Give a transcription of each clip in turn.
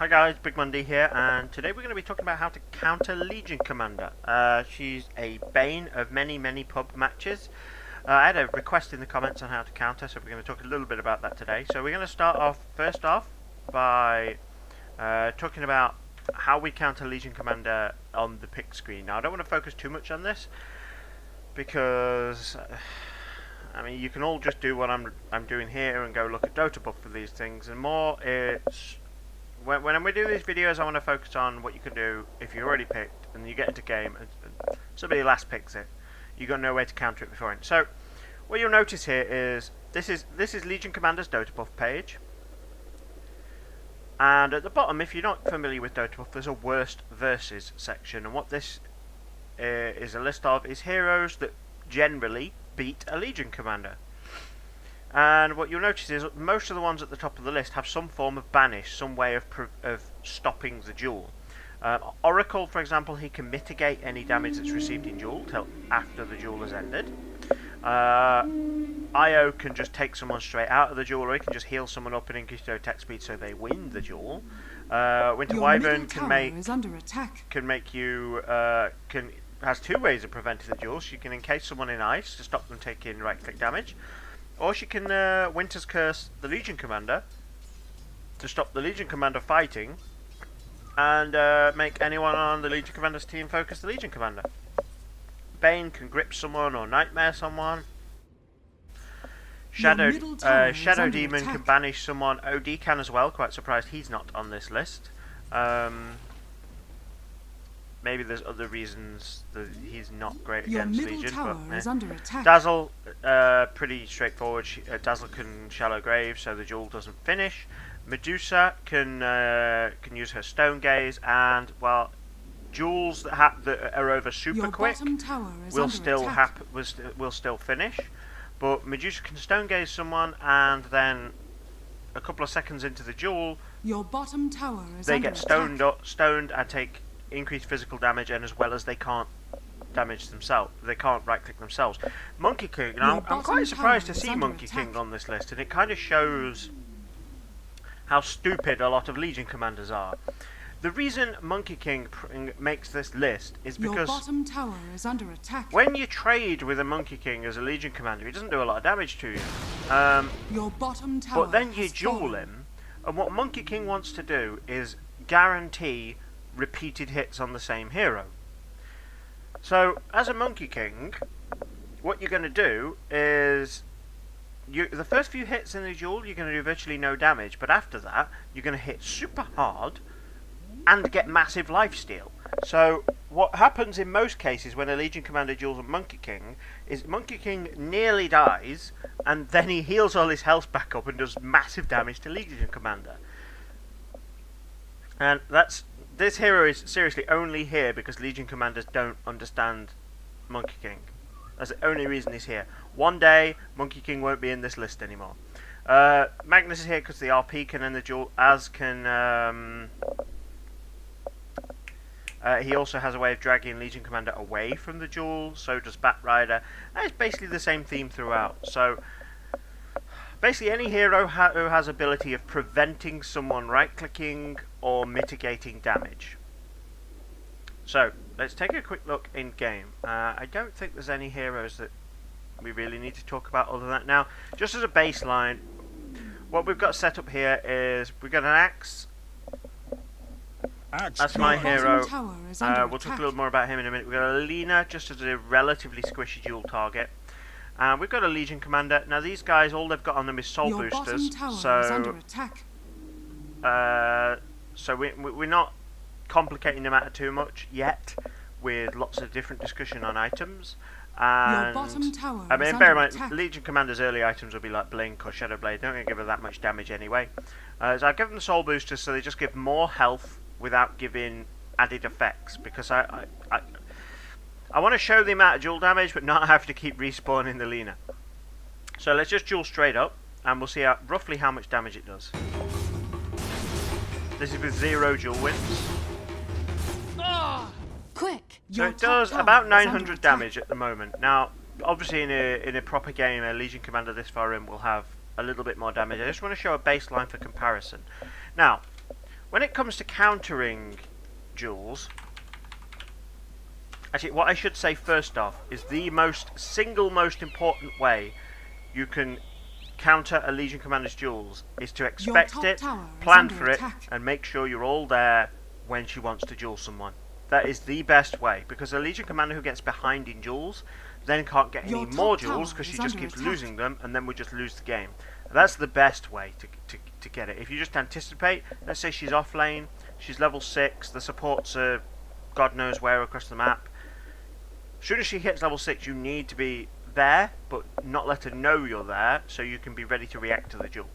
Hi guys, Big Monday here, and today we're going to be talking about how to counter Legion Commander. She's a bane of many pub matches. I had a request in the comments on how to counter, so we're going to talk a little bit about that today. So we're going to start off, first off, by talking about how we counter Legion Commander on the pick screen. Now I don't want to focus too much on this, because I mean, you can all just do what I'm doing here and go look at Dota buff for these things, and more it's when we do these videos, I want to focus on what you can do if you already picked and you get into game and somebody last picks it. You got no way to counter it beforehand. So what you'll notice here is this is Legion Commander's Dota buff page, and at the bottom, if you're not familiar with Dota buff, there's a worst versus section, and what this is a list of is heroes that generally beat a Legion Commander. And what you'll notice is most of the ones at the top of the list have some form of banish, some way of stopping the duel. Oracle, for example, he can mitigate any damage that's received in duel till after the duel has ended. Io can just take someone straight out of the duel, or he can just heal someone up and increase their attack speed so they win the duel. Winter Wyvern has two ways of preventing the duel. She can encase someone in ice to stop them taking right-click damage, or she can Winter's Curse the Legion Commander to stop the Legion Commander fighting, and make anyone on the Legion Commander's team focus the Legion Commander. Bane can grip someone or nightmare someone. Shadow Demon can banish someone. OD can as well. Quite surprised he's not on this list. Maybe there's other reasons that he's not great against Legion, but Dazzle, pretty straightforward. Dazzle can Shallow Grave, so the duel doesn't finish. Medusa can use her Stone Gaze, and well, duels that are over super quick will still finish. But Medusa can Stone Gaze someone, and then a couple of seconds into the duel, they get stoned and take increased physical damage, and as well as they can't damage themselves, they can't right click themselves. Monkey King, now I'm quite surprised to see Monkey King on this list, and it kind of shows how stupid a lot of Legion Commanders are. The reason Monkey King makes this list is because when you trade with a Monkey King as a Legion Commander, he doesn't do a lot of damage to you. But then you duel him, and what Monkey King wants to do is guarantee repeated hits on the same hero. So as a Monkey King, what you're going to do is the first few hits in the duel you're going to do virtually no damage, but after that you're going to hit super hard and get massive lifesteal. So what happens in most cases when a Legion Commander duels a Monkey King is Monkey King nearly dies, and then he heals all his health back up and does massive damage to Legion Commander. And this hero is seriously only here because Legion Commanders don't understand Monkey King. That's the only reason he's here. One day, Monkey King won't be in this list anymore. Magnus is here because the RP can end the duel, as can... he also has a way of dragging Legion Commander away from the duel, so does Batrider. And it's basically the same theme throughout. So, basically any hero who has ability of preventing someone right-clicking or mitigating damage. So, let's take a quick look in game. I don't think there's any heroes that we really need to talk about other than that. Now, just as a baseline, what we've got set up here is we've got an Axe. That's my hero. We'll talk a little more about him in a minute. We've got a Lina, just as a relatively squishy dual target. And we've got a Legion Commander. Now these guys, all they've got on them is soul boosters. So we're not complicating the matter too much yet, with lots of different discussion on items. And I mean, bear in mind, Legion Commander's early items will be like Blink or Shadow Blade. They're not going to give her that much damage anyway. So I've given them soul boosters, so they just give more health without giving added effects, because I want to show the amount of dual damage but not have to keep respawning the Lina. So let's just duel straight up and we'll see roughly how much damage it does. This is with 0 dual wins. Quick! So it does about 900 damage at the moment. Now, obviously in a proper game, a Legion Commander this far in will have a little bit more damage. I just want to show a baseline for comparison. Now, When it comes to countering duels, actually, what I should say first off is the single most important way you can counter a Legion Commander's duels is to expect it, plan for it, and make sure you're all there when she wants to duel someone. That is the best way, because a Legion Commander who gets behind in duels then can't get any more duels because she just keeps losing them, and then we just lose the game. And that's the best way to get it. If you just anticipate, let's say she's off lane, she's level 6, the supports are God knows where across the map. As soon as she hits level 6, you need to be there, but not let her know you're there, so you can be ready to react to the duel.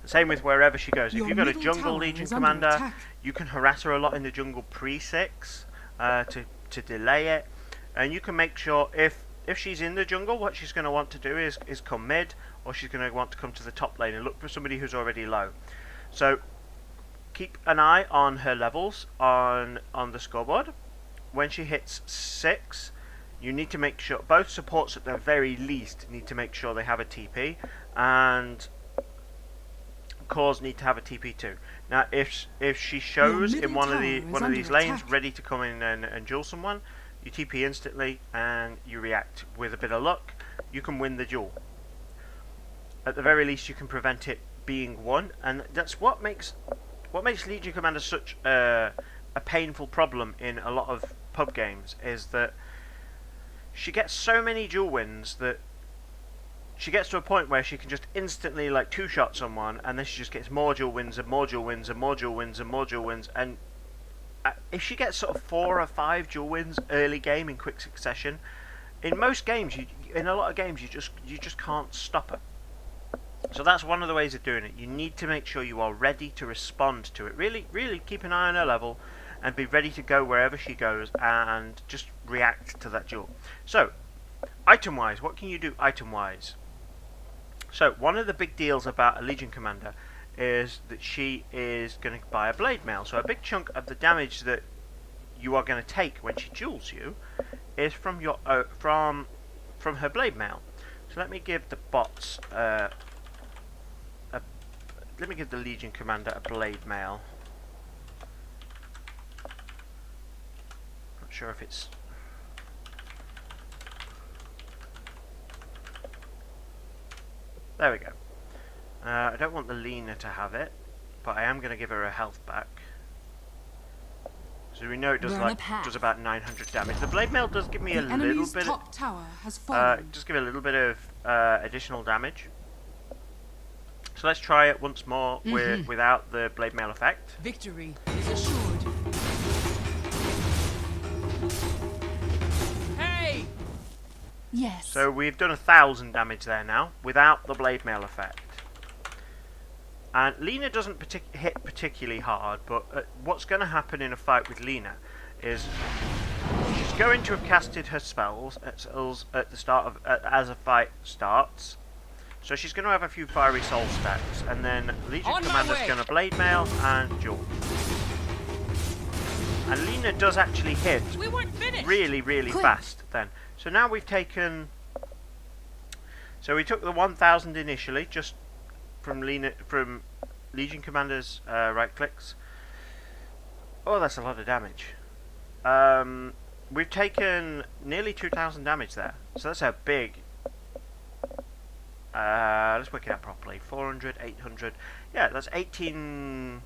The same with wherever she goes. If you've got a jungle Legion Commander, you can harass her a lot in the jungle pre-6 to delay it, and you can make sure if she's in the jungle, what she's going to want to do is come mid, or she's going to want to come to the top lane and look for somebody who's already low. So keep an eye on her levels on the scoreboard. When she hits 6, you need to make sure both supports at the very least need to make sure they have a TP, and cores need to have a TP too. Now, if she shows in one of these lanes ready to come in and duel someone, you TP instantly and you react. With a bit of luck, you can win the duel. At the very least, you can prevent it being won, and that's what makes Legion Commander such a painful problem in a lot of pub games, is that she gets so many duel wins that she gets to a point where she can just instantly like two-shot someone, and then she just gets more duel wins and more duel wins and more duel wins and more duel wins. And if she gets sort of 4 or 5 duel wins early game in quick succession, in most games, in a lot of games, you just can't stop her. So that's one of the ways of doing it. You need to make sure you are ready to respond to it. Really, really keep an eye on her level and be ready to go wherever she goes and just react to that duel. So, item-wise, what can you do item-wise? So, one of the big deals about a Legion Commander is that she is going to buy a blade mail. So a big chunk of the damage that you are going to take when she duels you is from your from her blade mail. So let me give the bots let me give the Legion Commander a blade mail. Not sure if it's there we go. I don't want the Lena to have it, but I am going to give her a health back. So we know it does does about 900 damage. The blade mail does give me a little bit. Top tower has fallen. Just give it a little bit of additional damage. So let's try it once more without the blade mail effect. Victory is assured. Hey! Yes. So we've done 1,000 damage there now without the blade mail effect. And Lena doesn't hit particularly hard, but what's going to happen in a fight with Lena is she's going to have casted her spells at the start of as a fight starts. So she's going to have a few fiery soul stacks, and then Legion Commander's going to blade mail and duel. And Lena does actually hit really, really fast then. So now we've taken. So we took the 1,000 initially, just from Legion Commander's right clicks. Oh, that's a lot of damage. We've taken nearly 2,000 damage there, so that's a big. Let's work it out properly. 400, 800. Yeah, that's 18.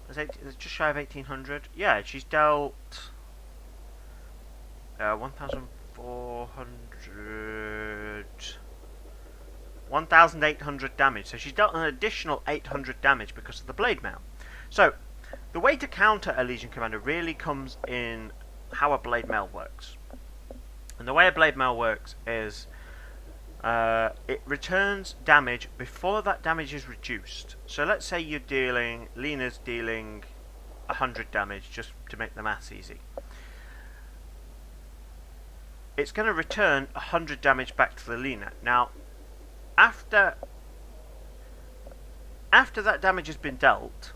That's just shy of 1,800. Yeah, she's dealt 1,400. 1,800 damage. So she's dealt an additional 800 damage because of the blade mail. So the way to counter a Legion Commander really comes in how a blade mail works. And the way a blade mail works is it returns damage before that damage is reduced. So let's say Lena's dealing 100 damage, just to make the maths easy. It's going to return 100 damage back to the Lena. Now, after that damage has been dealt,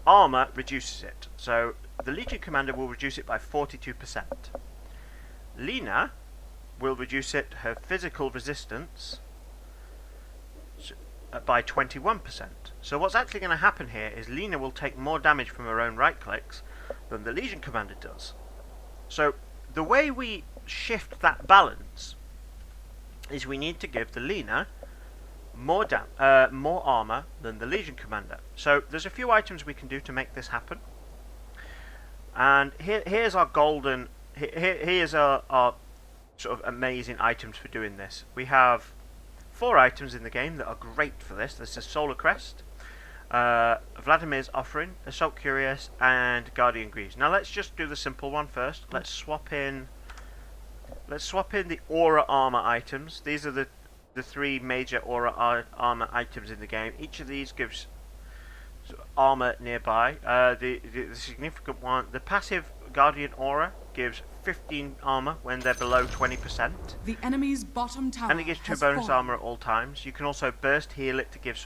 armor reduces it. So the Legion Commander will reduce it by 42%. Lena will reduce her physical resistance by 21%. So what's actually going to happen here is Lina will take more damage from her own right clicks than the Legion Commander does. So the way we shift that balance is we need to give the Lina more armor than the Legion Commander. So there's a few items we can do to make this happen. And here's our golden. Here's our sort of amazing items for doing this. We have 4 items in the game that are great for this. This is Solar Crest, Vladimir's Offering, Assault Cuirass, and Guardian Greaves. Now let's just do the simple one first. Let's swap in the Aura Armor items. These are the 3 major Aura Armor items in the game. Each of these gives armor nearby. The significant one, the passive Guardian Aura, gives 15 armor when they're below 20%. The enemy's bottom tower. And it gives 2 bonus armor at all times. You can also burst heal it to give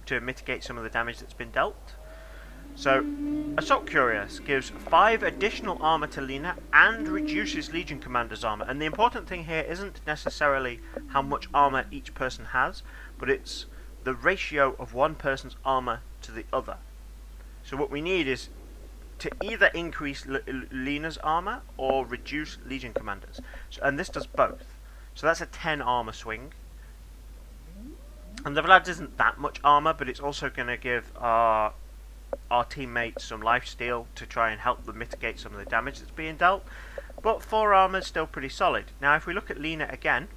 to mitigate some of the damage that's been dealt. So, Assault Cuirass gives 5 additional armor to Lina and reduces Legion Commander's armor. And the important thing here isn't necessarily how much armor each person has, but it's the ratio of one person's armor to the other. So what we need is to either increase Lina's armor or reduce Legion Commander's. So, and this does both. So that's a 10 armor swing. And the Vlad's isn't that much armor, but it's also going to give our teammates some lifesteal to try and help them mitigate some of the damage that's being dealt. But 4 armor is still pretty solid. Now if we look at Lina again,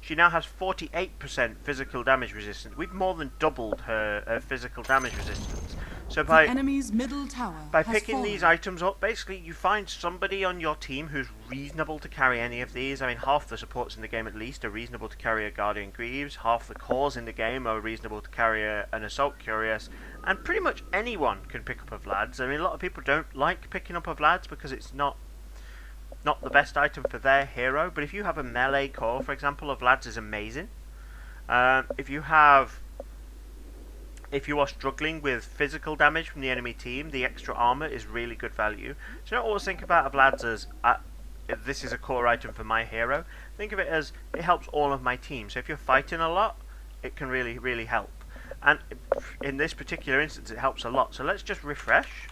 she now has 48% physical damage resistance. We've more than doubled her physical damage resistance. So by enemy's middle tower picking these items up, basically you find somebody on your team who's reasonable to carry any of these. I mean, half the supports in the game at least are reasonable to carry a Guardian Greaves, half the cores in the game are reasonable to carry an Assault Cuirass, and pretty much anyone can pick up a Vlad's. I mean, a lot of people don't like picking up a Vlad's because it's not the best item for their hero, but if you have a melee core, for example, a Vlad's is amazing. If you are struggling with physical damage from the enemy team, the extra armor is really good value. So don't always think about a Vlad's as this is a core item for my hero. Think of it as it helps all of my team. So if you're fighting a lot, it can really, really help. And in this particular instance, it helps a lot. So let's just refresh.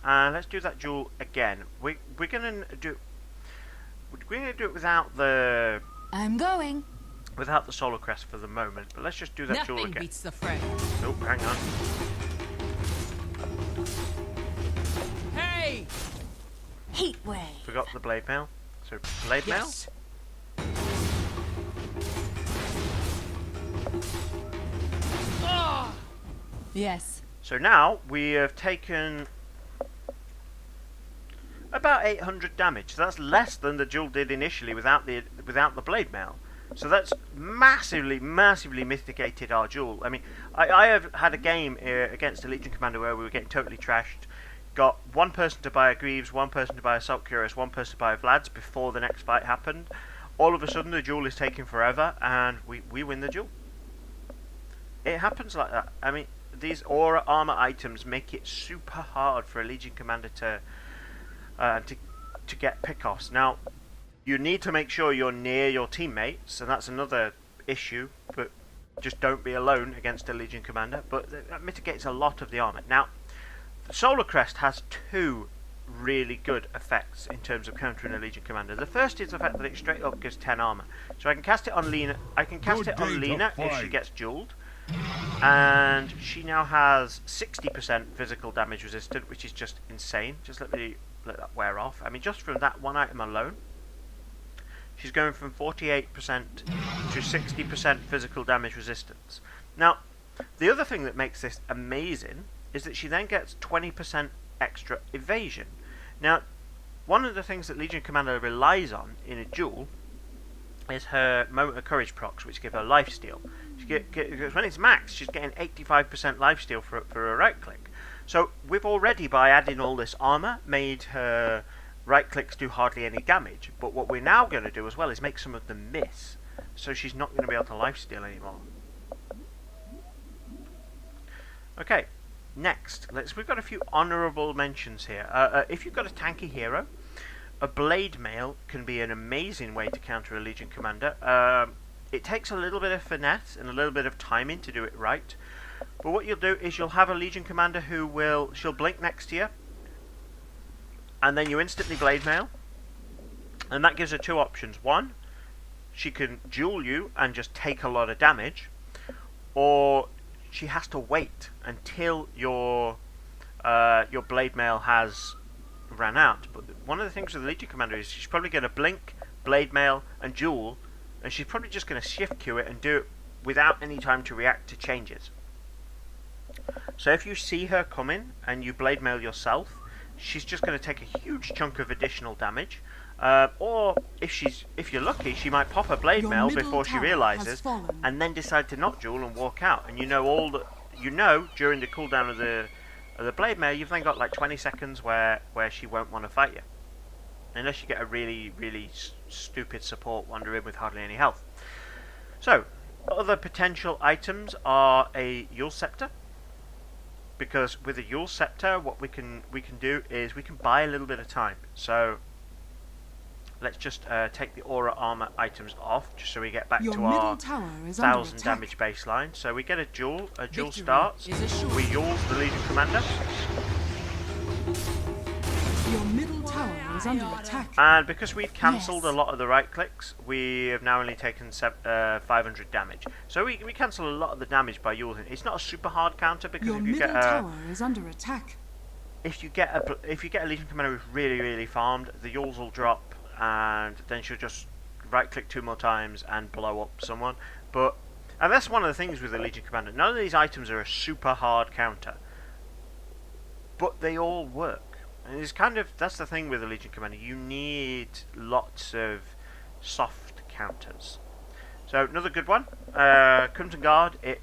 And let's do that duel again. We're gonna do it without the Solar Crest for the moment, but let's just do that duel again. Nothing beats the fray. Oh, hang on. Hey! Heat wave. Forgot the blade mail. So blade mail. Yes. So now we have taken about 800 damage. So that's less than the duel did initially without the blade mail. So that's massively mitigated our duel. I mean, I have had a game against a Legion Commander where we were getting totally trashed. Got one person to buy a Greaves, one person to buy a Assault Cuirass, one person to buy a Vlad's before the next fight happened. All of a sudden the duel is taking forever and we win the duel. It happens like that. I mean, these Aura armor items make it super hard for a Legion Commander to get pickoffs. Now, you need to make sure you're near your teammates, and that's another issue, but just don't be alone against a Legion Commander, but that mitigates a lot of the armor. Now, the Solar Crest has 2 really good effects in terms of countering a Legion Commander. The first is the fact that it straight up gives 10 armor. So I can cast it on Lina. If she gets dueled, and she now has 60% physical damage resistant, which is just insane. Just let that wear off. I mean, just from that one item alone, she's going from 48% to 60% physical damage resistance. Now, the other thing that makes this amazing is that she then gets 20% extra evasion. Now, one of the things that Legion Commander relies on in a duel is her Moment of Courage procs, which give her lifesteal. Because when it's maxed, she's getting 85% lifesteal for her right click. So we've already, by adding all this armor, made her right clicks do hardly any damage. But what we're now going to do as well is make some of them miss, so she's not going to be able to lifesteal anymore. Okay, next, we've got a few honourable mentions here. If you've got a tanky hero, a blade mail can be an amazing way to counter a Legion Commander. It takes a little bit of finesse and a little bit of timing to do it right. But what you'll do is you'll have a Legion Commander she'll blink next to you, and then you instantly blade mail, and that gives her two options. One, she can duel you and just take a lot of damage, or she has to wait until your blade mail has ran out. But one of the things with the Legion Commander is she's probably going to blink, blade mail, and duel, and she's probably just going to shift queue it and do it without any time to react to changes. So if you see her coming and you blade mail yourself, she's just going to take a huge chunk of additional damage. Or if you're lucky, she might pop a blade mail before she realizes, and then decide to not duel and walk out. And during the cooldown of the blade mail, you've then got like 20 seconds where she won't want to fight you, unless you get a really stupid support wander in with hardly any health. So other potential items are a Yule Scepter, because with a Yule Scepter, what we can do is we can buy a little bit of time. So let's just take the aura armor items off, just so we get back to our 1000 damage baseline. So we get a duel starts. We Yule the Legion Commander. Your middle tower is under attack. And because we've cancelled a lot of the right clicks, we have now only taken 500 damage. So we cancel a lot of the damage by Yuling. It's not a super hard counter, because your middle tower is under attack. If you get a Legion Commander who's really farmed, the Yules will drop, and then she'll just right click 2 more times and blow up someone. And that's one of the things with the Legion Commander. None of these items are a super hard counter, but they all work. And that's the thing with the Legion Commander. You need lots of soft counters. So another good one, Crimson Guard. It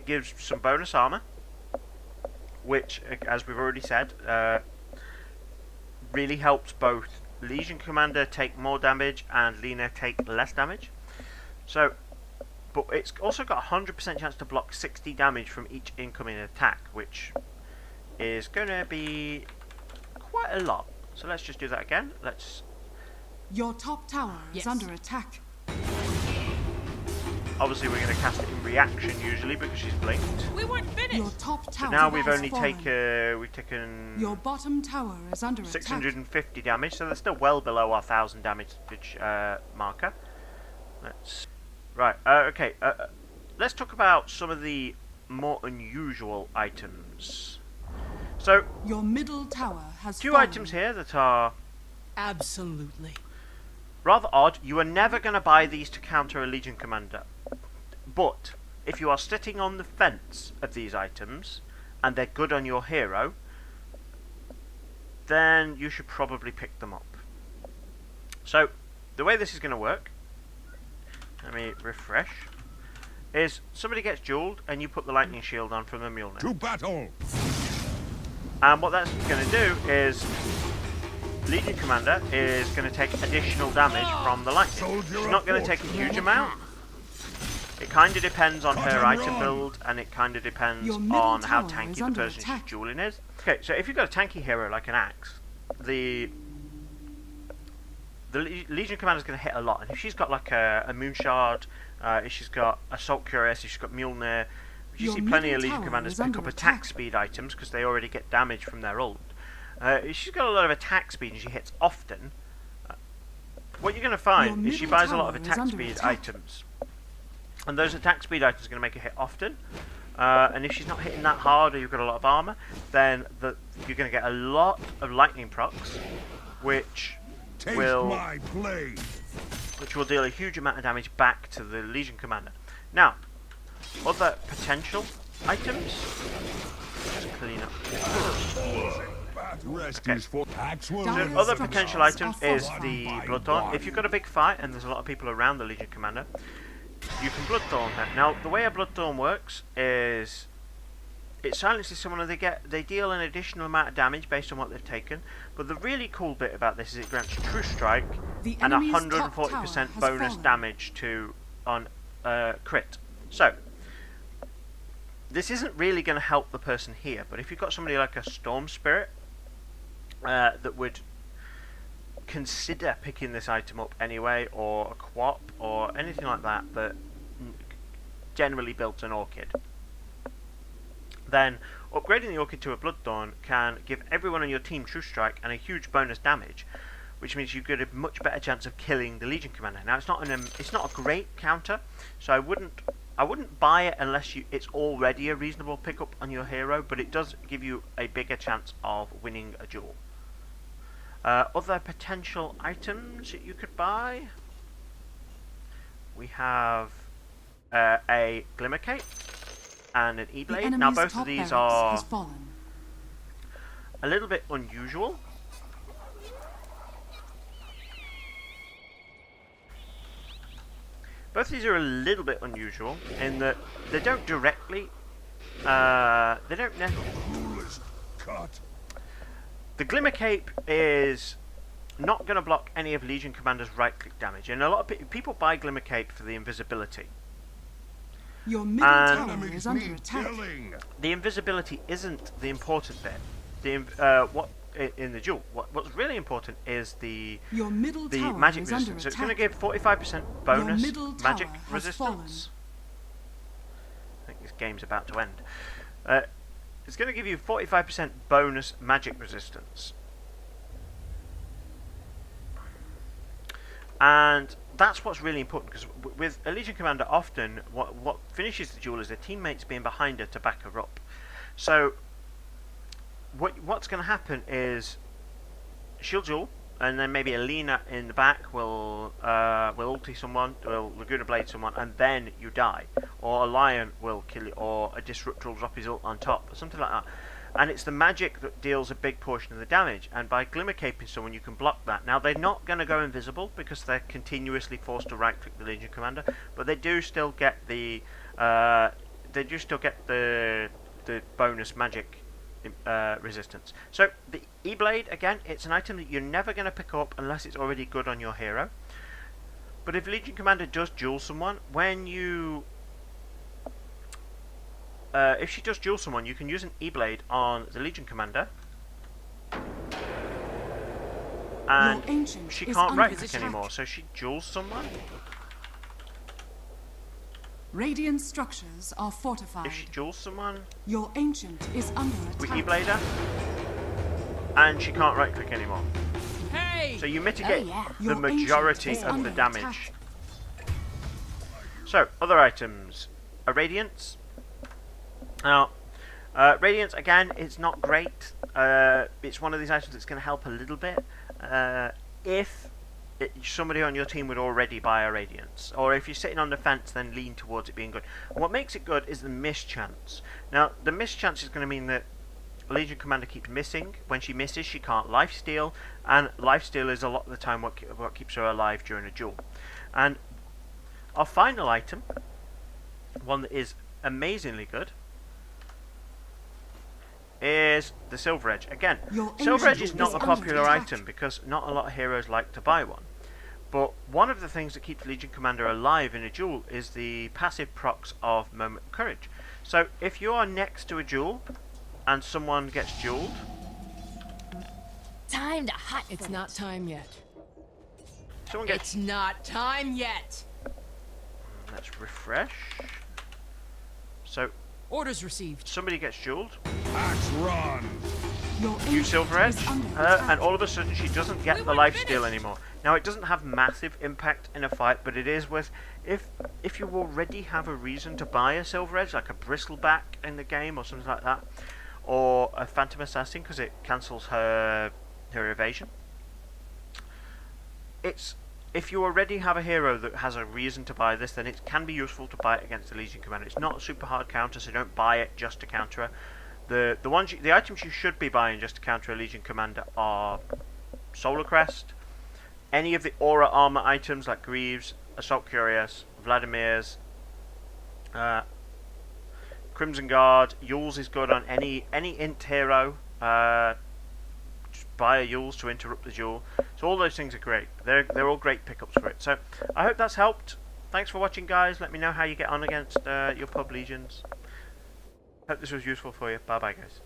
gives some bonus armor, which, as we've already said, really helps both Legion Commander take more damage and Lena take less damage. But it's also got a 100% chance to block 60 damage from each incoming attack, which is going to be quite a lot. So let's just do that again. Your top tower is under attack. Obviously we're going to cast it in reaction usually, because she's blinked. We weren't finished. Your top tower. So now we've taken your bottom tower is under 650 damage, so they're still well below our 1000 damage marker. Let's talk about some of the more unusual items. So your middle tower has two items here that are absolutely rather odd. You are never going to buy these to counter a Legion Commander, but if you are sitting on the fence of these items and they're good on your hero, then you should probably pick them up. So the way this is going to work, let me refresh, is somebody gets dueled and you put the lightning shield on from the Mjolnir. To battle! And what that's going to do is Legion Commander is going to take additional damage from the lightning. She's not going to take a huge amount. It kind of depends on her item build, and it kind of depends on how tanky the person she's dueling is. Okay, so if you've got a tanky hero like an axe, the Legion Commander is going to hit a lot. And if she's got like a Moonshard, if she's got Assault Cuirass, if she's got Mjolnir, you see plenty of Legion Commanders pick up attack speed items because they already get damage from their ult. If she's got a lot of attack speed and she hits often, what you're going to find is she buys a lot of attack speed items. And those attack speed items are going to make her hit often. And if she's not hitting that hard, or you've got a lot of armor, then you're going to get a lot of lightning procs, which will deal a huge amount of damage back to the Legion Commander. Now, other potential items. Just clean up. Okay. So other potential items is the Bloodthorn. If you've got a big fight and there's a lot of people around the Legion Commander, you can Bloodthorn her. Now, the way a Bloodthorn works is it silences someone and they deal an additional amount of damage based on what they've taken. But the really cool bit about this is it grants True Strike and 140% bonus damage on crit. So this isn't really going to help the person here, but if you've got somebody like a Storm Spirit that would consider picking this item up anyway, or a quap, or anything like that that generally builds an orchid, then upgrading the orchid to a Bloodthorn can give everyone on your team True Strike and a huge bonus damage, which means you get a much better chance of killing the Legion Commander. Now it's not a great counter, so I wouldn't buy it unless it's already a reasonable pickup on your hero, but it does give you a bigger chance of winning a duel. Other potential items that you could buy, we have a Glimmer Cape and an E-Blade. Now both of these are a little bit unusual. Both of these are a little bit unusual in that they don't directly, The Glimmer Cape is not going to block any of Legion Commander's right-click damage, and a lot of people buy Glimmer Cape for the invisibility. Your middle tower is under attack. The invisibility isn't the important bit. In the duel, what's really important is the magic resistance. So it's going to give 45% bonus magic resistance. I think this game's about to end. It's going to give you 45% bonus magic resistance. And that's what's really important, because with a Legion Commander, often what finishes the duel is their teammates being behind her to back her up. So what's going to happen is she'll duel, and then maybe Alina in the back will ulti someone, will Laguna Blade someone, and then you die. Or a Lion will kill you, or a Disruptor will drop his ult on top, or something like that. And it's the magic that deals a big portion of the damage, and by Glimmer Caping someone you can block that. Now they're not going to go invisible because they're continuously forced to right click the Legion Commander, but they do still get the bonus magic resistance. So the E-Blade, again, it's an item that you're never going to pick up unless it's already good on your hero. But if Legion Commander does duel someone, if she does duel someone, you can use an E-Blade on the Legion Commander, and she can't right click anymore, so she duels someone. Radiant structures are fortified. If she duels someone, your ancient is under attack. We E-Blade her, and she can't right click anymore. Hey! So you mitigate the majority of the damage. Attack. So, other items. A Radiance. Now, Radiance, again, it's not great. It's one of these items that's going to help a little bit. If somebody on your team would already buy a Radiance, or if you're sitting on the fence, then lean towards it being good. And what makes it good is the miss chance. Now, the miss chance is going to mean that Legion Commander keeps missing. When she misses, she can't lifesteal, and lifesteal is a lot of the time what keeps her alive during a duel. And our final item, one that is amazingly good, is the Silver Edge. Again, Silver Edge is not a popular item because not a lot of heroes like to buy one. But one of the things that keeps Legion Commander alive in a duel is the passive procs of Moment of Courage. So if you are next to a duel and someone gets dueled, time to hot. It's not time yet. Someone gets. It's not time yet. Let's refresh. So Orders received. somebody gets dueled. Axe run. You Silver Edge, and all of a sudden she doesn't get the lifesteal anymore. Now it doesn't have massive impact in a fight, but it is worth, if you already have a reason to buy a Silver Edge, like a Bristleback in the game or something like that, or a Phantom Assassin because it cancels her evasion. If you already have a hero that has a reason to buy this, then it can be useful to buy it against the Legion Commander. It's not a super hard counter, so don't buy it just to counter her. The items you should be buying just to counter a Legion Commander are Solar Crest, any of the Aura Armor items like Greaves, Assault Cuirass, Vladimir's, Crimson Guard. Yules is good on any int hero. Just buy a Yules to interrupt the duel. So all those things are great. They're all great pickups for it. So I hope that's helped. Thanks for watching, guys. Let me know how you get on against your pub legions. Hope this was useful for you. Bye bye, guys.